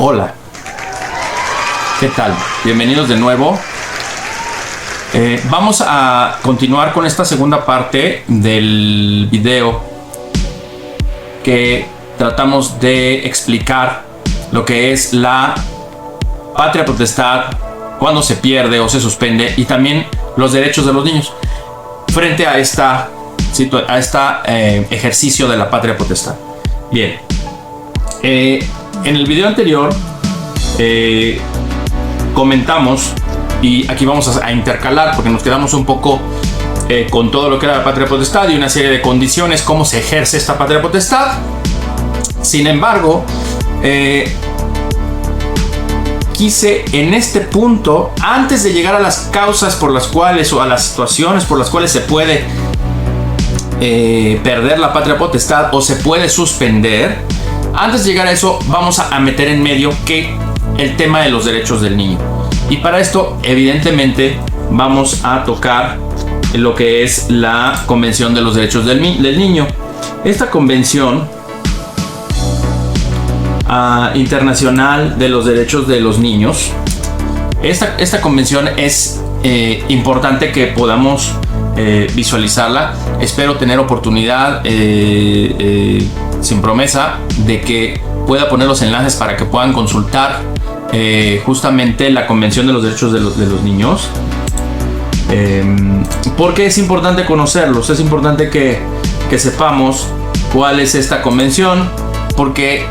Hola, ¿qué tal? Bienvenidos de nuevo. Vamos a continuar con esta segunda parte del video que tratamos de explicar lo que es la patria potestad, cuando se pierde o se suspende, y también los derechos de los niños frente a esta ejercicio de la patria potestad. Bien, en el video anterior comentamos, y aquí vamos a intercalar porque nos quedamos un poco con todo lo que era la patria potestad y una serie de condiciones, cómo se ejerce esta patria potestad. Sin embargo, quise en este punto, antes de llegar a las causas por las cuales o a las situaciones por las cuales se puede perder la patria potestad o se puede suspender, antes de llegar a eso vamos a meter en medio que el tema de los derechos del niño. Y para esto evidentemente vamos a tocar lo que es la Convención de los Derechos del Niño. Esta convención internacional de los derechos de los niños, esta convención es importante que podamos visualizarla. Espero tener oportunidad, sin promesa, de que pueda poner los enlaces para que puedan consultar justamente la Convención de los Derechos de los Niños, porque es importante conocerlos, es importante que sepamos cuál es esta convención, porque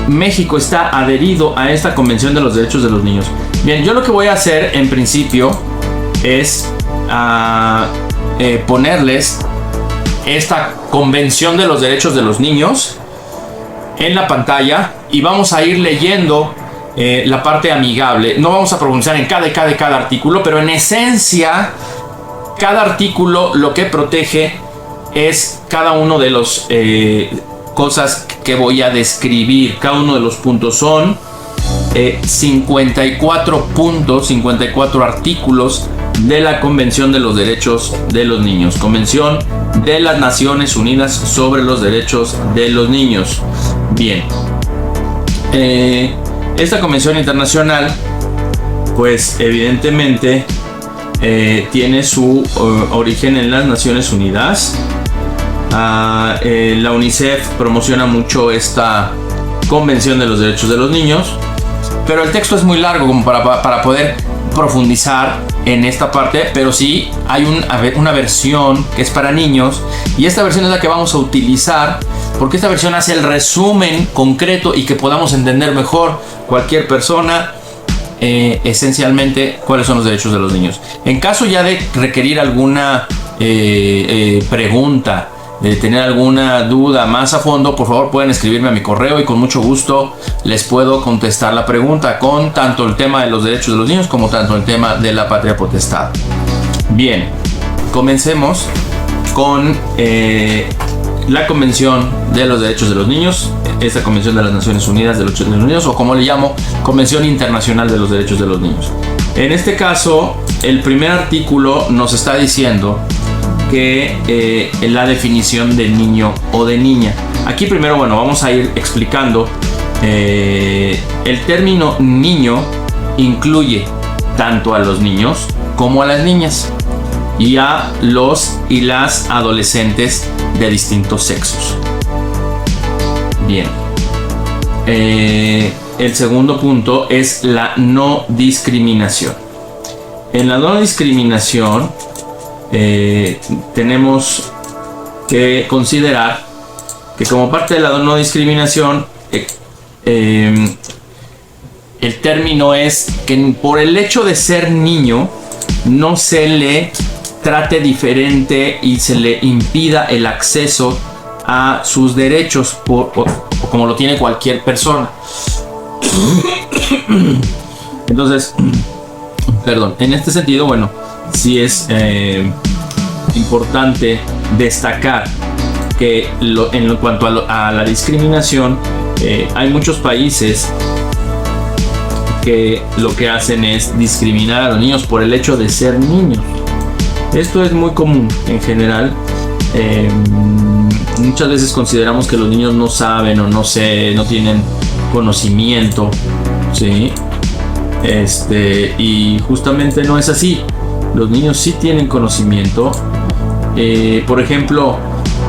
México está adherido a esta Convención de los Derechos de los Niños. Bien, yo lo que voy a hacer en principio es ponerles esta Convención de los Derechos de los Niños en la pantalla y vamos a ir leyendo la parte amigable. No vamos a profundizar en cada artículo, pero en esencia cada artículo lo que protege es cada uno de los cosas que voy a describir. Cada uno de los puntos son 54 puntos, 54 artículos de la Convención de los Derechos de los Niños, Convención de las Naciones Unidas sobre los Derechos de los Niños. Bien, esta convención internacional, pues evidentemente tiene su origen en las Naciones Unidas. La UNICEF promociona mucho esta Convención de los Derechos de los Niños, pero el texto es muy largo como para poder profundizar en esta parte, pero sí hay una versión que es para niños, y esta versión es la que vamos a utilizar porque esta versión hace el resumen concreto y que podamos entender mejor cualquier persona esencialmente cuáles son los derechos de los niños. En caso ya de requerir alguna pregunta, de tener alguna duda más a fondo, por favor pueden escribirme a mi correo y con mucho gusto les puedo contestar la pregunta con tanto el tema de los derechos de los niños como tanto el tema de la patria potestad. Bien, comencemos con la Convención de los Derechos de los Niños, esta Convención de las Naciones Unidas de los Derechos de los Niños, o como le llamo, Convención Internacional de los Derechos de los Niños. En este caso, el primer artículo nos está diciendo que la definición de niño o de niña. Aquí primero, bueno, vamos a ir explicando. El término niño incluye tanto a los niños como a las niñas y a los y las adolescentes de distintos sexos. Bien, el segundo punto es la no discriminación. En la no discriminación tenemos que considerar que como parte de la no discriminación el término es que por el hecho de ser niño no se le trate diferente y se le impida el acceso a sus derechos o como lo tiene cualquier persona. Entonces, perdón, en este sentido, bueno, sí es importante destacar que en cuanto a la discriminación, hay muchos países que lo que hacen es discriminar a los niños por el hecho de ser niños. Esto es muy común en general. Muchas veces consideramos que los niños no saben o no tienen conocimiento Sí. Y justamente no es así. Los niños sí tienen conocimiento. Por ejemplo,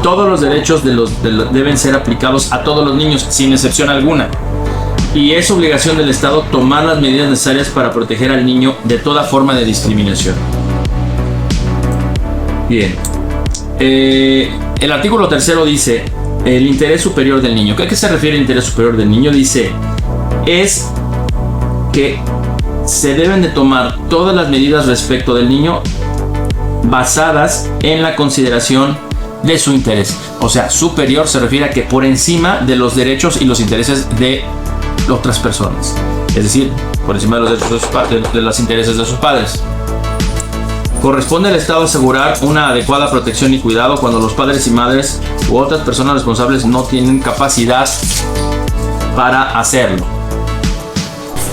todos los derechos deben ser aplicados a todos los niños, sin excepción alguna. Y es obligación del Estado tomar las medidas necesarias para proteger al niño de toda forma de discriminación. Bien. El artículo 3 dice el interés superior del niño. ¿A qué se refiere el interés superior del niño? Dice, es que se deben de tomar todas las medidas respecto del niño basadas en la consideración de su interés. O sea, superior se refiere a que por encima de los derechos y los intereses de otras personas. Es decir, por encima de los derechos de los intereses de sus padres. Corresponde al Estado asegurar una adecuada protección y cuidado cuando los padres y madres u otras personas responsables no tienen capacidad para hacerlo.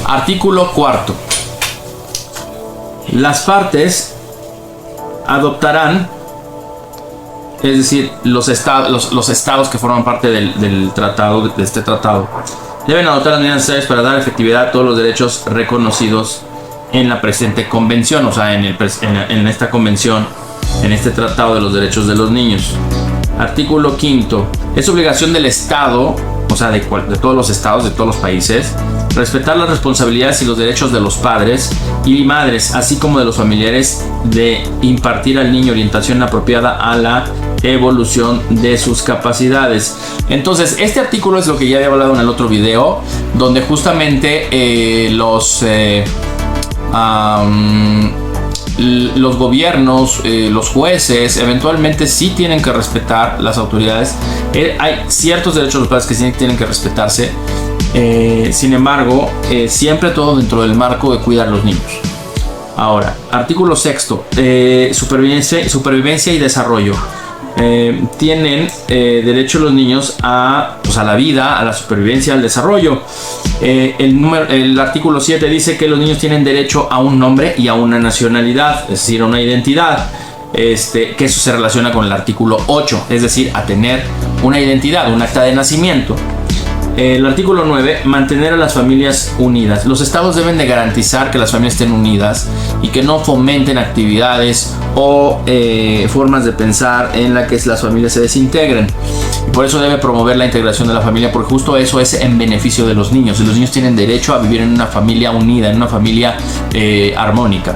Artículo 4. Las partes adoptarán, es decir, los estados que forman parte del tratado, de este tratado, deben adoptar las medidas necesarias para dar efectividad a todos los derechos reconocidos en la presente convención, o sea, en esta convención, en este tratado de los derechos de los niños. Artículo 5. Es obligación del Estado, o sea, de todos los estados, de todos los países, respetar las responsabilidades y los derechos de los padres y madres, así como de los familiares, de impartir al niño orientación apropiada a la evolución de sus capacidades. Entonces, este artículo es lo que ya había hablado en el otro video, donde justamente los gobiernos, los jueces, eventualmente sí tienen que respetar las autoridades. Hay ciertos derechos de los padres que sí tienen que respetarse. Sin embargo, siempre todo dentro del marco de cuidar a los niños. Ahora, artículo 6. Supervivencia y desarrollo. Tienen derecho los niños a la vida, a la supervivencia, al desarrollo. El artículo 7 dice que los niños tienen derecho a un nombre y a una nacionalidad, es decir, a una identidad. Que eso se relaciona con el artículo 8, es decir, a tener una identidad, un acta de nacimiento. El artículo 9, mantener a las familias unidas. Los estados deben de garantizar que las familias estén unidas y que no fomenten actividades o formas de pensar en la que las familias se desintegren. Y por eso debe promover la integración de la familia, porque justo eso es en beneficio de los niños. Y los niños tienen derecho a vivir en una familia unida, en una familia armónica.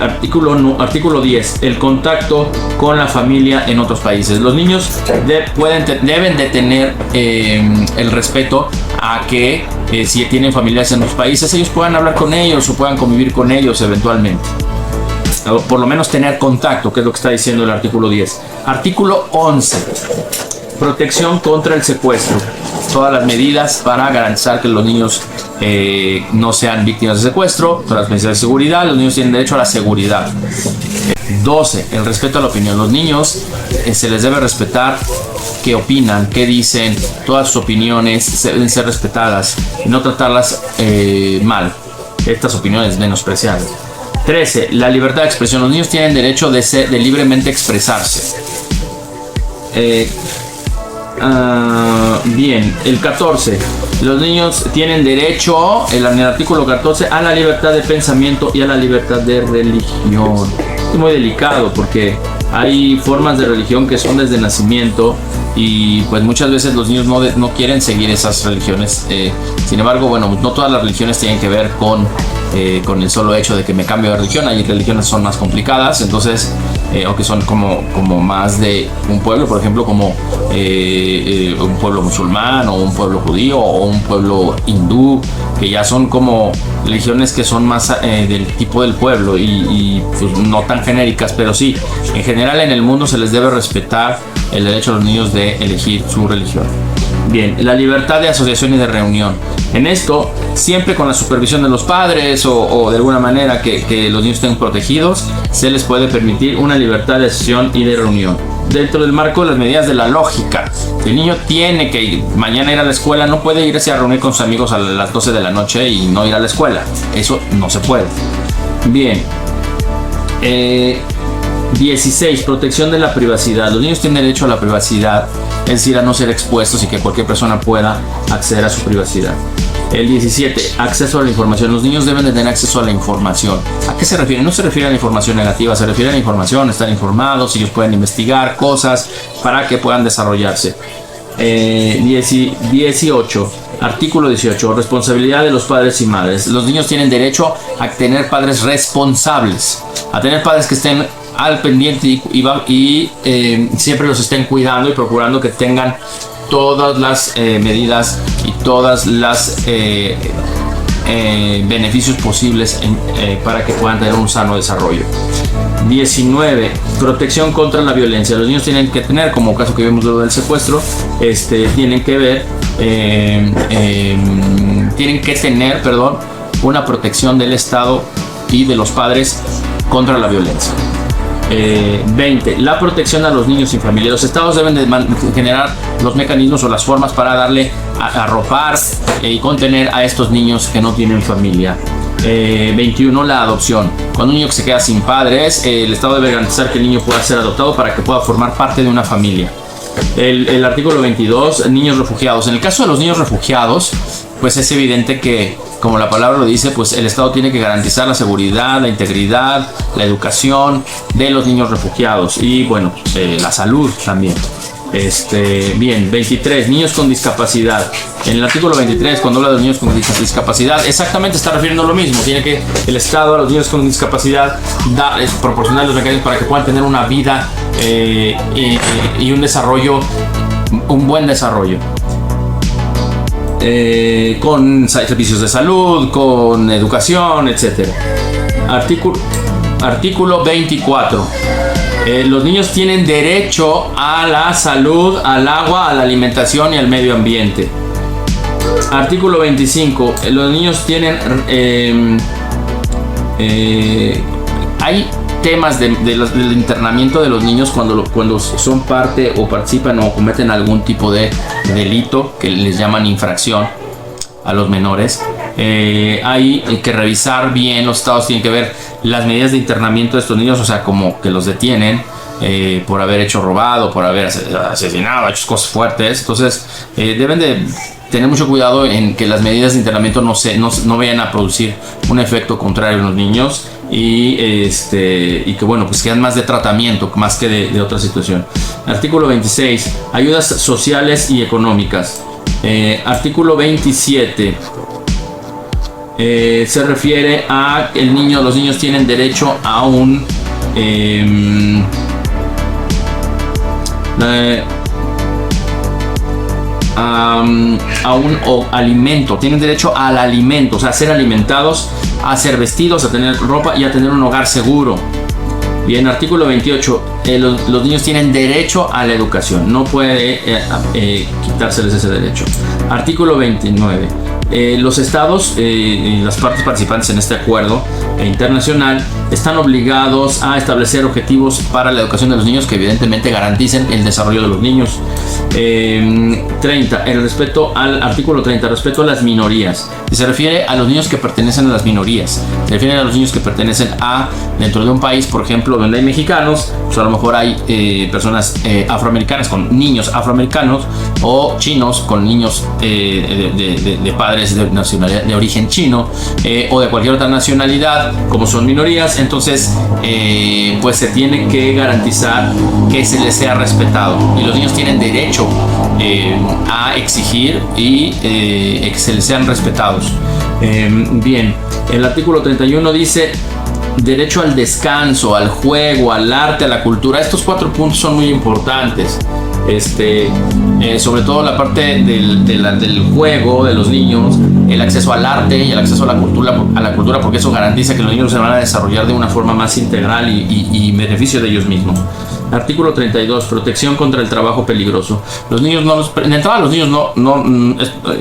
Artículo 10, el contacto con la familia en otros países. Los niños deben de tener el respeto a que si tienen familiares en otros países, ellos puedan hablar con ellos o puedan convivir con ellos eventualmente. O por lo menos tener contacto, que es lo que está diciendo el artículo 10. Artículo 11. Protección contra el secuestro. Todas las medidas para garantizar que los niños no sean víctimas de secuestro. Todas las medidas de seguridad. Los niños tienen derecho a la seguridad. 12. El respeto a la opinión. Los niños se les debe respetar qué opinan, qué dicen. Todas sus opiniones deben ser respetadas y no tratarlas mal. Estas opiniones menospreciadas. 13. La libertad de expresión. Los niños tienen derecho de libremente expresarse. Bien, el 14. Los niños tienen derecho, en el artículo 14, a la libertad de pensamiento y a la libertad de religión. Es muy delicado porque hay formas de religión que son desde nacimiento y pues muchas veces los niños no quieren seguir esas religiones. Sin embargo, bueno, no todas las religiones tienen que ver con el solo hecho de que me cambio de religión. Hay religiones que son más complicadas, entonces, o que son como más de un pueblo, por ejemplo, como un pueblo musulmán o un pueblo judío o un pueblo hindú, que ya son como religiones que son más del tipo del pueblo y pues, no tan genéricas, pero sí, en general en el mundo se les debe respetar el derecho a los niños de elegir su religión. Bien, la libertad de asociación y de reunión. En esto, siempre con la supervisión de los padres o de alguna manera que los niños estén protegidos, se les puede permitir una libertad de asociación y de reunión. Dentro del marco de las medidas de la lógica. El niño tiene que mañana ir a la escuela, no puede irse a reunir con sus amigos a las 12 de la noche y no ir a la escuela. Eso no se puede. Bien. 16. Protección de la privacidad. Los niños tienen derecho a la privacidad, es decir, a no ser expuestos y que cualquier persona pueda acceder a su privacidad. El 17, acceso a la información. Los niños deben de tener acceso a la información. ¿A qué se refiere? No se refiere a la información negativa, se refiere a la información, estar informados, ellos pueden investigar cosas para que puedan desarrollarse. 18, artículo 18, responsabilidad de los padres y madres. Los niños tienen derecho a tener padres responsables, a tener padres que estén al pendiente y siempre los estén cuidando y procurando que tengan todas las medidas y todas las beneficios posibles para que puedan tener un sano desarrollo. 19, protección contra la violencia. Los niños tienen que tener, como caso que vimos de lo del secuestro, tienen que tener una protección del Estado y de los padres contra la violencia. 20, la protección a los niños sin familia. Los estados deben de generar los mecanismos o las formas para darle arropar y contener a estos niños que no tienen familia. 21, la adopción. Cuando un niño se queda sin padres, el estado debe garantizar que el niño pueda ser adoptado para que pueda formar parte de una familia. El artículo 22, niños refugiados. En el caso de los niños refugiados, pues es evidente que, como la palabra lo dice, pues el Estado tiene que garantizar la seguridad, la integridad, la educación de los niños refugiados y, bueno, la salud también. Bien, 23, niños con discapacidad. En el artículo 23, cuando habla de los niños con discapacidad, exactamente está refiriendo a lo mismo. Tiene que el Estado a los niños con discapacidad proporcionar los mecanismos para que puedan tener una vida y un desarrollo, un buen desarrollo. Con servicios de salud, con educación, etc. Artículo 24. Los niños tienen derecho a la salud, al agua, a la alimentación y al medio ambiente. Artículo 25. Los niños tienen... hay temas del internamiento de los niños cuando son parte o participan o cometen algún tipo de delito que les llaman infracción a los menores. Hay que revisar bien, los estados tienen que ver las medidas de internamiento de estos niños, o sea, como que los detienen por haber robado, por haber asesinado, hecho cosas fuertes. Entonces deben de tener mucho cuidado en que las medidas de internamiento no vayan a producir un efecto contrario en los niños y que, bueno, pues quedan más de tratamiento más que de otra situación. Artículo 26, ayudas sociales y económicas. Artículo 27, se refiere a que los niños tienen derecho a un alimento, tienen derecho al alimento, o sea, a ser alimentados, a ser vestidos, a tener ropa y a tener un hogar seguro. Bien, artículo 28, los niños tienen derecho a la educación, no puede quitárseles ese derecho. Artículo 29, los estados y las partes participantes en este acuerdo internacional están obligados a establecer objetivos para la educación de los niños que evidentemente garanticen el desarrollo de los niños. 30, el respeto al artículo 30, respeto a las minorías. Se refiere a los niños que pertenecen a las minorías, se refiere a los niños que pertenecen dentro de un país, por ejemplo, donde hay mexicanos, pues a lo mejor hay personas afroamericanas con niños afroamericanos o chinos con niños de padres de nacionalidad de origen chino o de cualquier otra nacionalidad, como son minorías. Entonces pues se tiene que garantizar que se les sea respetado y los niños tienen derecho a exigir y que se les sean respetados. Bien, el artículo 31 dice derecho al descanso, al juego, al arte, a la cultura. Estos 4 puntos son muy importantes. Sobre todo la parte del juego de los niños, el acceso al arte y el acceso a la cultura, porque eso garantiza que los niños se van a desarrollar de una forma más integral y beneficio de ellos mismos. Artículo 32, protección contra el trabajo peligroso. Los niños de entrada los niños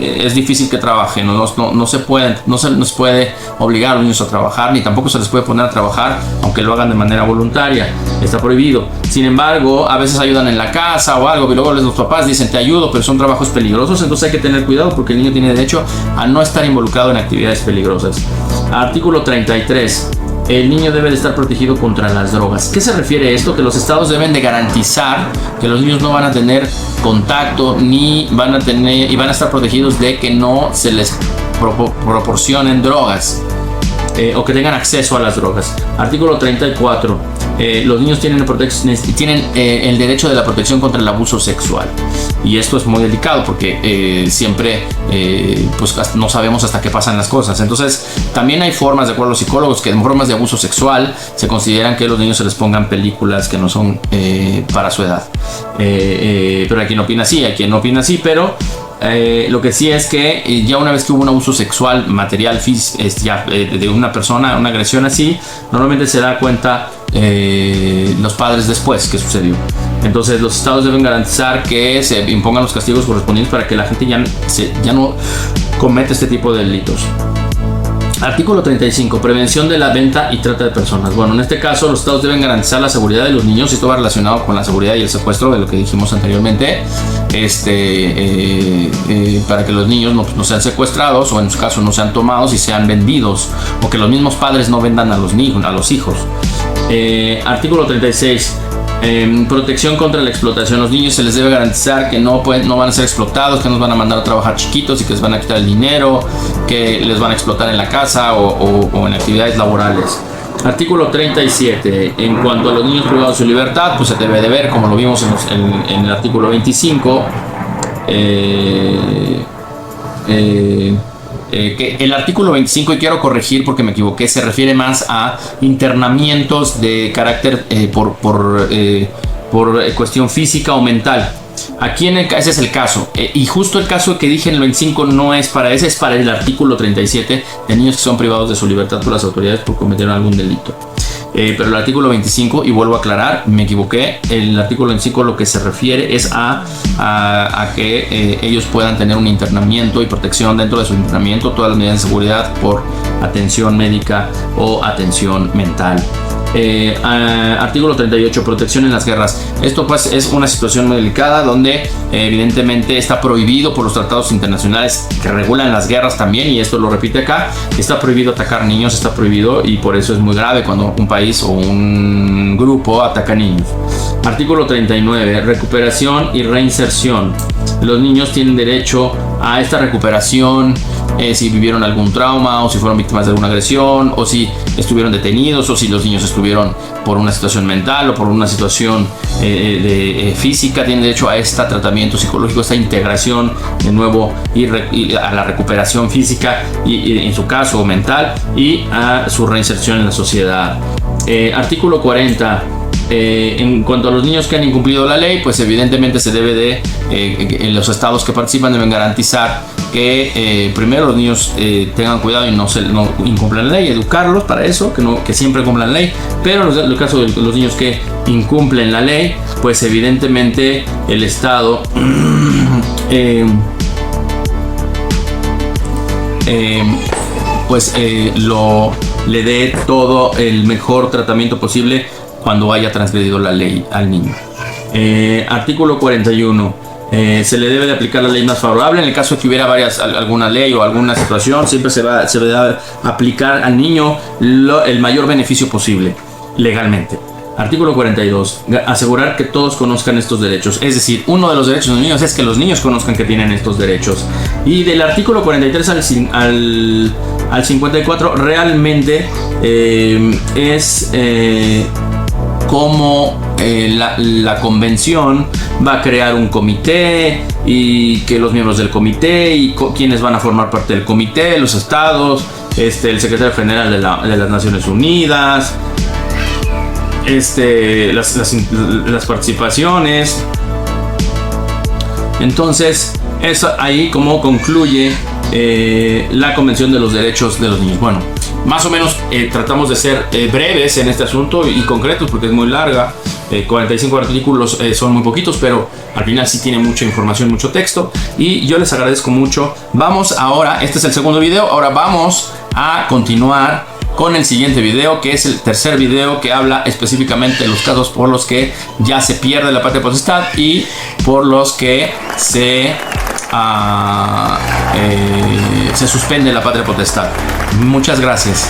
es difícil que trabajen, no se les puede obligar a los niños a trabajar, ni tampoco se les puede poner a trabajar aunque lo hagan de manera voluntaria, está prohibido. Sin embargo, a veces ayudan en la casa o algo y luego los papás dicen te ayudo, pero son trabajos peligrosos, entonces hay que tener cuidado porque el niño tiene derecho a no estar involucrado en actividades peligrosas. Artículo 33, el niño debe de estar protegido contra las drogas. ¿Qué se refiere a esto? Que los estados deben de garantizar que los niños no van a tener contacto ni van a tener y van a estar protegidos de que no se les proporcionen drogas o que tengan acceso a las drogas. Artículo 34. Los niños tienen el derecho de la protección contra el abuso sexual. Y esto es muy delicado porque siempre pues no sabemos hasta qué pasan las cosas. Entonces también hay formas, de acuerdo a los psicólogos, que en formas de abuso sexual se consideran que a los niños se les pongan películas que no son para su edad. Pero hay quien opina así, hay quien no opina así, pero lo que sí es que ya una vez que hubo un abuso sexual material de una persona, una agresión así, normalmente se da cuenta los padres después que sucedió. Entonces los estados deben garantizar que se impongan los castigos correspondientes para que la gente ya no cometa este tipo de delitos. Artículo 35. Prevención de la venta y trata de personas. Bueno, en este caso los estados deben garantizar la seguridad de los niños, y esto va relacionado con la seguridad y el secuestro, de lo que dijimos anteriormente, para que los niños no sean secuestrados, o en su caso no sean tomados y sean vendidos, o que los mismos padres no vendan a los hijos. Artículo 36. Protección contra la explotación. Los niños se les debe garantizar que no van a ser explotados, que no los van a mandar a trabajar chiquitos y que les van a quitar el dinero, que les van a explotar en la casa o en actividades laborales. Artículo 37. En cuanto a los niños privados de su libertad, pues se debe de ver, como lo vimos en el artículo 25, que el artículo 25, y quiero corregir porque me equivoqué, se refiere más a internamientos de carácter por cuestión física o mental. Aquí ese es el caso, y justo el caso que dije en el 25 no es para ese, es para el artículo 37 de niños que son privados de su libertad por las autoridades por cometer algún delito. Pero el artículo 25, y vuelvo a aclarar, me equivoqué, el artículo 25 lo que se refiere es a que ellos puedan tener un internamiento y protección dentro de su internamiento, todas las medidas de seguridad por atención médica o atención mental. Artículo 38, protección en las guerras. Esto pues es una situación muy delicada donde evidentemente está prohibido por los tratados internacionales que regulan las guerras también, y esto lo repite acá, está prohibido atacar niños, está prohibido, y por eso es muy grave cuando un país o un grupo ataca niños. Artículo 39, recuperación y reinserción. Los niños tienen derecho a esta recuperación si vivieron algún trauma, o si fueron víctimas de alguna agresión, o si estuvieron detenidos, o si los niños estuvieron por una situación mental o por una situación física. Tienen derecho a este tratamiento psicológico, esta integración de nuevo y a la recuperación física y en su caso mental, y a su reinserción en la sociedad. Artículo 40. En cuanto a los niños que han incumplido la ley, pues evidentemente se debe de los estados que participan deben garantizar que primero los niños tengan cuidado y no incumplan la ley, educarlos para eso, que siempre cumplan la ley. Pero en el caso de los niños que incumplen la ley, pues evidentemente el estado le dé todo el mejor tratamiento posible cuando haya transgredido la ley al niño. Artículo 41. Se le debe de aplicar la ley más favorable. En el caso de que hubiera alguna ley o alguna situación, siempre se debe aplicar al niño el mayor beneficio posible legalmente. Artículo 42. Asegurar que todos conozcan estos derechos. Es decir, uno de los derechos de los niños es que los niños conozcan que tienen estos derechos. Y del artículo 43 al 54 realmente es cómo la convención va a crear un comité, y que los miembros del comité y quienes van a formar parte del comité, los estados, el secretario general de las Naciones Unidas, las participaciones. Entonces es ahí como concluye la Convención de los Derechos de los Niños. Bueno, más o menos tratamos de ser breves en este asunto y concretos porque es muy larga. 45 artículos son muy poquitos, pero al final sí tiene mucha información, mucho texto, y yo les agradezco mucho. Vamos ahora, este es el segundo video, ahora vamos a continuar con el siguiente video, que es el tercer video, que habla específicamente de los casos por los que ya se pierde la patria potestad y por los que se suspende la patria potestad. Muchas gracias.